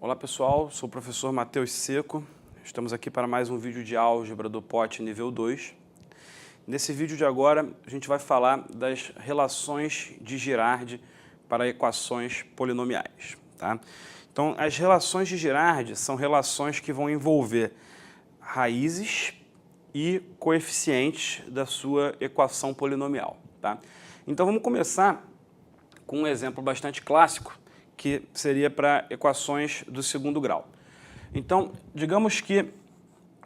Olá pessoal, sou o professor Matheus Seco. Estamos aqui para mais um vídeo de álgebra do POT nível 2. Nesse vídeo de agora, a gente vai falar das relações de Girardi para equações polinomiais. Tá? Então, as relações de Girardi são relações que vão envolver raízes e coeficientes da sua equação polinomial. Tá? Então, vamos começar com um exemplo bastante clássico, que seria para equações do segundo grau. Então, digamos que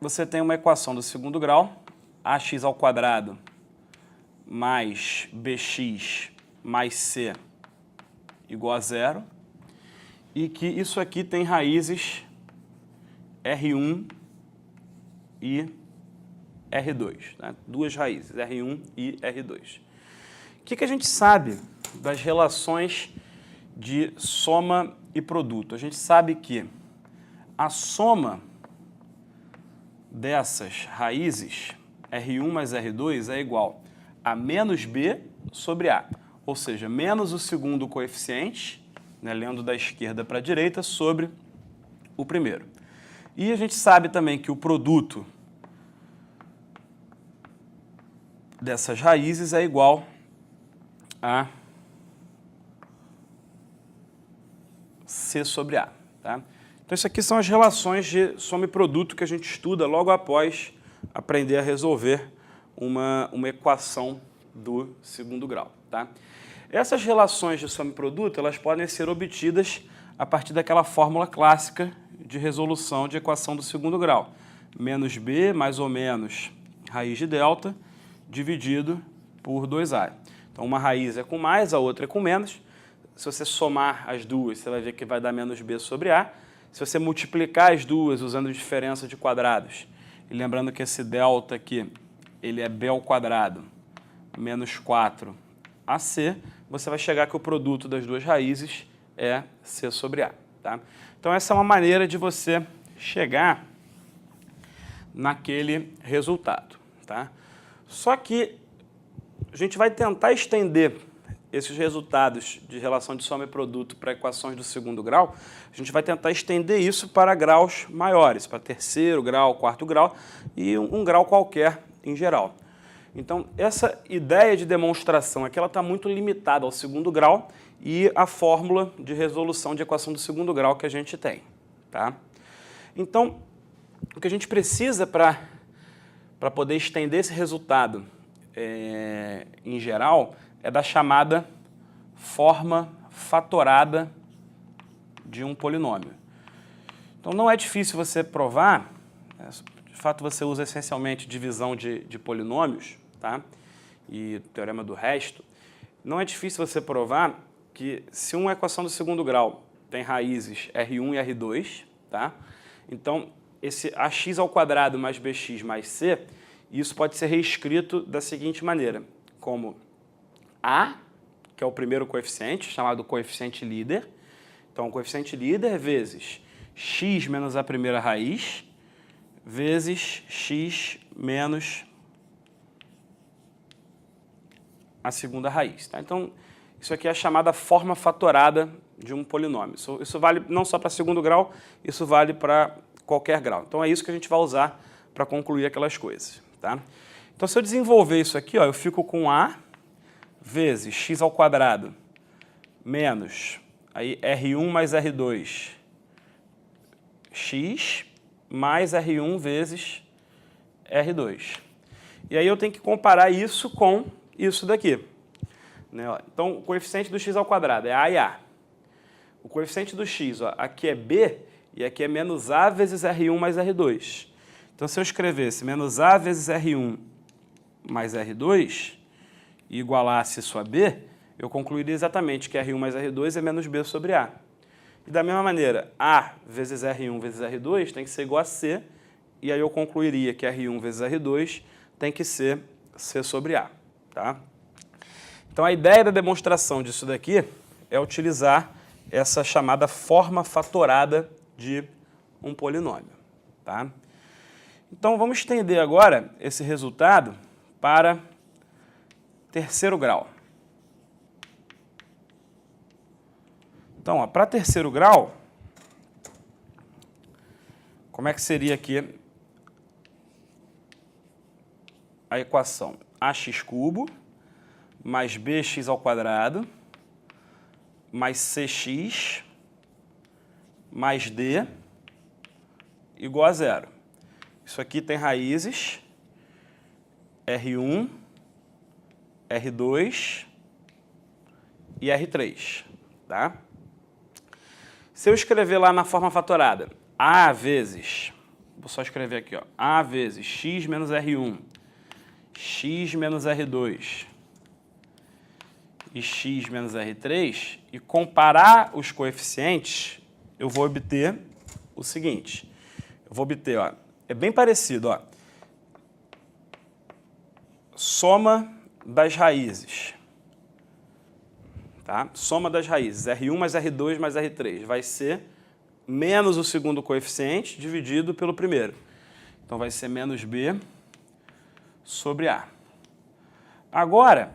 você tem uma equação do segundo grau, ax ao quadrado mais bx mais c igual a zero, e que isso aqui tem raízes R1 e R2, né? Duas raízes, R1 e R2. O que a gente sabe das relações de soma e produto? A gente sabe que a soma dessas raízes, R1 mais R2, é igual a menos B sobre A, ou seja, menos o segundo coeficiente, né, lendo da esquerda para a direita, sobre o primeiro. E a gente sabe também que o produto dessas raízes é igual a C sobre A. Tá? Então, isso aqui são as relações de soma e produto que a gente estuda logo após aprender a resolver uma equação do segundo grau. Tá? Essas relações de soma e produto, elas podem ser obtidas a partir daquela fórmula clássica de resolução de equação do segundo grau. Menos B mais ou menos raiz de delta dividido por 2A. Então, uma raiz é com mais, a outra é com menos. Se você somar as duas, você vai ver que vai dar menos B sobre A. Se você multiplicar as duas usando diferença de quadrados, e lembrando que esse delta aqui, ele é B ao quadrado menos 4AC, você vai chegar que o produto das duas raízes é C sobre A. Tá? Então, essa é uma maneira de você chegar naquele resultado. Tá? Só que a gente vai tentar estender esses resultados de relação de soma e produto para equações do segundo grau, a gente vai tentar estender isso para graus maiores, para terceiro grau, quarto grau e um grau qualquer em geral. Então, essa ideia de demonstração aqui está muito limitada ao segundo grau e à fórmula de resolução de equação do segundo grau que a gente tem. Tá? Então, o que a gente precisa para poder estender esse resultado em geral é da chamada forma fatorada de um polinômio. Então, não é difícil você provar, de fato você usa essencialmente divisão de polinômios, tá? E o teorema do resto. Não é difícil você provar que se uma equação do segundo grau tem raízes R1 e R2, tá? Então, esse ax ao quadrado mais bx mais c, isso pode ser reescrito da seguinte maneira, como A, que é o primeiro coeficiente, chamado coeficiente líder. Então, o coeficiente líder vezes x menos a primeira raiz, vezes x menos a segunda raiz. Tá? Então, isso aqui é a chamada forma fatorada de um polinômio. Isso vale não só para segundo grau, isso vale para qualquer grau. Então, é isso que a gente vai usar para concluir aquelas coisas. Tá? Então, se eu desenvolver isso aqui, ó, eu fico com A vezes x ao quadrado menos aí R1 mais R2 x mais R1 vezes R2. E aí eu tenho que comparar isso com isso daqui. Né? Então, o coeficiente do x ao quadrado é A e A. O coeficiente do x, ó, aqui é B e aqui é menos A vezes R1 mais R2. Então, se eu escrevesse menos A vezes R1 mais R2 e igualasse isso a B, eu concluiria exatamente que R1 mais R2 é menos B sobre A. E da mesma maneira, A vezes R1 vezes R2 tem que ser igual a C, e aí eu concluiria que R1 vezes R2 tem que ser C sobre A. Tá? Então, a ideia da demonstração disso daqui é utilizar essa chamada forma fatorada de um polinômio. Tá? Então, vamos estender agora esse resultado para terceiro grau. Então, para terceiro grau, como é que seria aqui a equação? Ax cubo mais bx ao quadrado mais cx mais d igual a zero. Isso aqui tem raízes R1, R2 e R3, tá? Se eu escrever lá na forma fatorada, A vezes, vou só escrever aqui, ó, A vezes x menos R1, x menos R2 e x menos R3, e comparar os coeficientes, eu vou obter o seguinte. Eu vou obter, ó, é bem parecido, ó, soma das raízes, tá? Soma das raízes, R1 mais R2 mais R3, vai ser menos o segundo coeficiente dividido pelo primeiro. Então, vai ser menos B sobre A. Agora,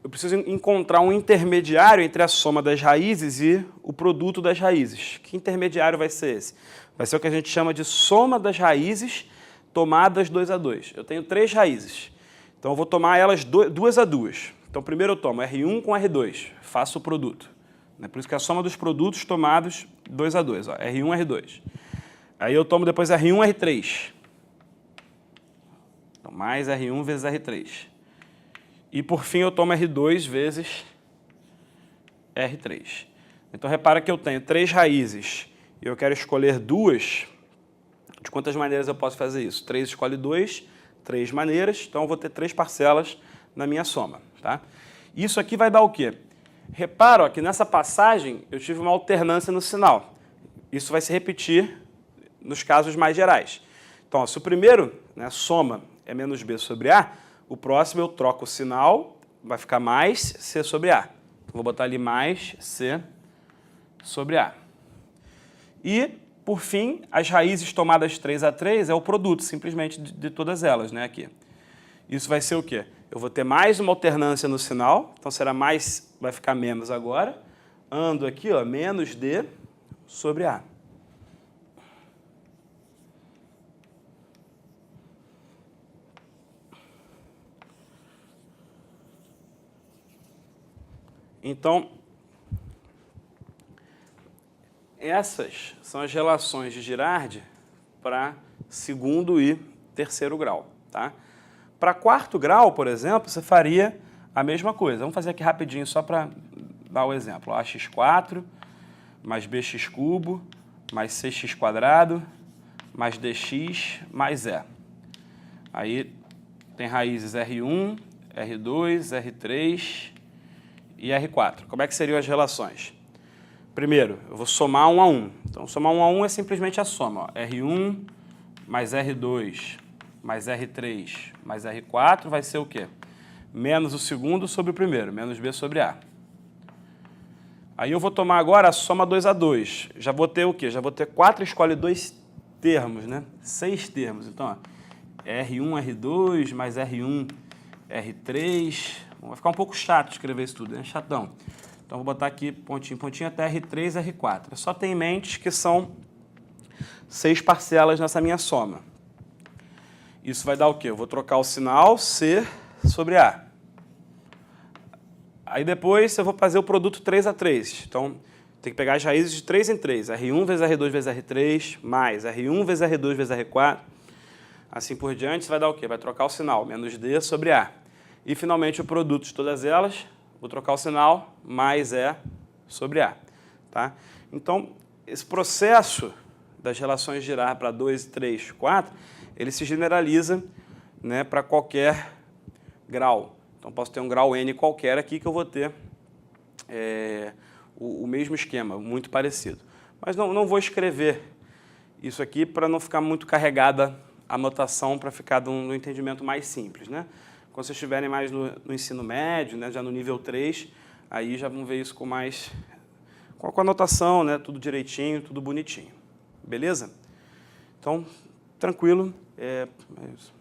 eu preciso encontrar um intermediário entre a soma das raízes e o produto das raízes. Que intermediário vai ser esse? Vai ser o que a gente chama de soma das raízes tomadas 2 a 2. Eu tenho 3 raízes, então eu vou tomar elas 2 a 2. Então, primeiro eu tomo R1 com R2, faço o produto. Por isso que é a soma dos produtos tomados 2 a 2, ó, R1, R2. Aí eu tomo depois R1, R3. Então, mais R1 vezes R3. E, por fim, eu tomo R2 vezes R3. Então, repara que eu tenho 3 raízes e eu quero escolher 2. De quantas maneiras eu posso fazer isso? 3 escolhe 2, 3 maneiras. Então, eu vou ter 3 parcelas na minha soma, tá? Isso aqui vai dar o quê? Repara, ó, que nessa passagem eu tive uma alternância no sinal. Isso vai se repetir nos casos mais gerais. Então, ó, se o primeiro, né, soma é menos B sobre A, o próximo eu troco o sinal, vai ficar mais C sobre A. Então, vou botar ali mais C sobre A. E, por fim, as raízes tomadas 3 a 3 é o produto, simplesmente, de todas elas, né, aqui. Isso vai ser o quê? Eu vou ter mais uma alternância no sinal, então será mais, vai ficar menos agora. Ando aqui, ó, menos D sobre A. Então, essas são as relações de Girardi para segundo e terceiro grau, tá? Para quarto grau, por exemplo, você faria a mesma coisa. Vamos fazer aqui rapidinho só para dar o exemplo. Ax4 mais bx cubo mais cx quadrado mais dx mais E. Aí tem raízes R1, R2, R3 e R4. Como é que seriam as relações? Primeiro, eu vou somar 1 a 1. Então, somar 1 a 1 é simplesmente a soma. Ó. R1 mais R2 mais R3 mais R4 vai ser o quê? Menos o segundo sobre o primeiro, menos B sobre A. Aí eu vou tomar agora a soma 2 a 2. Já vou ter o quê? Já vou ter 4, escolhe 2 termos, né? 6 termos. Então, ó, R1, R2 mais R1, R3. Vai ficar um pouco chato escrever isso tudo, né? Chatão. Então, vou botar aqui pontinho, pontinho até R3, R4. É só ter em mente que são 6 parcelas nessa minha soma. Isso vai dar o quê? Eu vou trocar o sinal C sobre A. Aí depois eu vou fazer o produto 3 a 3. Então, tem que pegar as raízes de 3 em 3. R1 vezes R2 vezes R3, mais R1 vezes R2 vezes R4. Assim por diante, isso vai dar o quê? Vai trocar o sinal, menos D sobre A. E, finalmente, o produto de todas elas, vou trocar o sinal, mais E sobre A. Tá? Então, esse processo das relações de Girard para 2, 3, 4, ele se generaliza, né, para qualquer grau. Então, posso ter um grau N qualquer aqui que eu vou ter o mesmo esquema, muito parecido. Mas não vou escrever isso aqui para não ficar muito carregada a notação, para ficar no entendimento mais simples, né? Quando vocês estiverem mais no ensino médio, né, já no nível 3, aí já vão ver isso com a notação, né, tudo direitinho, tudo bonitinho. Beleza? Então, tranquilo. É isso.